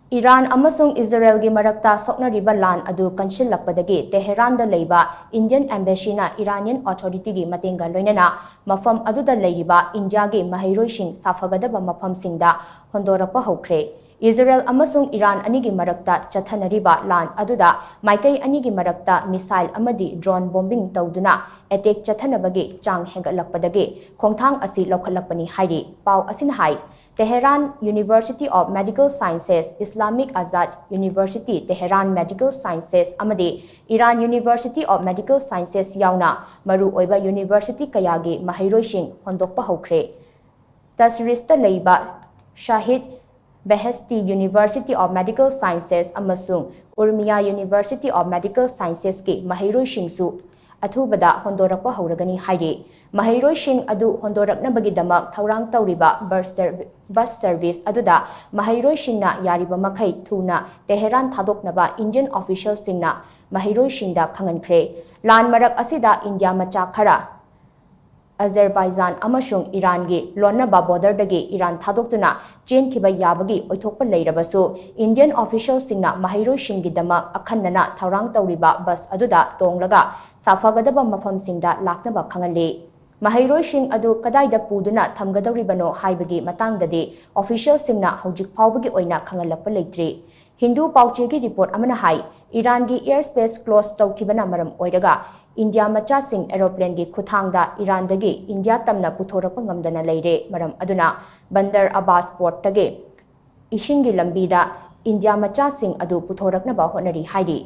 Iran amasung Israel gi marakta soknariba LAAN adu kanshillakpadagi Tehran da LEIBA Indian Embassy na Iranian Authority gi matenga loinana mafam aduda LEIRIBA India gi Maheiroi Shing Shaphagadaba Mapham Shing Da Hondorakpa Houkhre Israel amasung Iran anigi marakta chathanariba LAAN aduda maikai anigi marakta missile amadi drone bombing tawduna attack chathanabagi chang hengatlakpadagi khongthang asi lokhalakpani hairi pau asin hai Tehran University of Medical Sciences, Islamic Azad University, Tehran Medical Sciences, amadi Iran University of Medical Sciences yauna maru oiba University kayagi Maheiroi Shing Hondorakpa Houkhre. Tasrista LEIBA Shahid Beheshti University of Medical Sciences amasung Urmia University of Medical Sciences ki Maheiroi Shing su athubada Hondorakpa Houragani hairi. Maheiroi Shing adu Hondoraknabagidamak thaurang tawriba bus service aduda Maheiroi Shing na yariba makhai thuna Tehran thadoknaba Indian officials singna Maheiroi Shing da khangankre LAAN marak asida India macha khara Azerbaijan amasung Iran gi lonaba border dagi Iran thadoktuna chen khiba yabagi oithokpa leirabasu Indian officials singna Maheiroi Shing gi dama akhannana thaurang tawriba bus aduda tonglaga Shaphagadaba Mapham Shing da laknaba khangali Maheiroi Shing adu kadaida puduna thamgadawribano haibagi matangdadi official singna hojik phawbagi oina khangalakpa leitri Hindu pauchegi report amana hai Iran gi airspace close tawkhibana maram oiraga India macha sing aeroplane gi khuthangda Iran dagi India tamna puthorapa ngamdana leire maram aduna Bandar Abbas port tage ishingi lambida India macha sing adu puthoraknaba honari hairi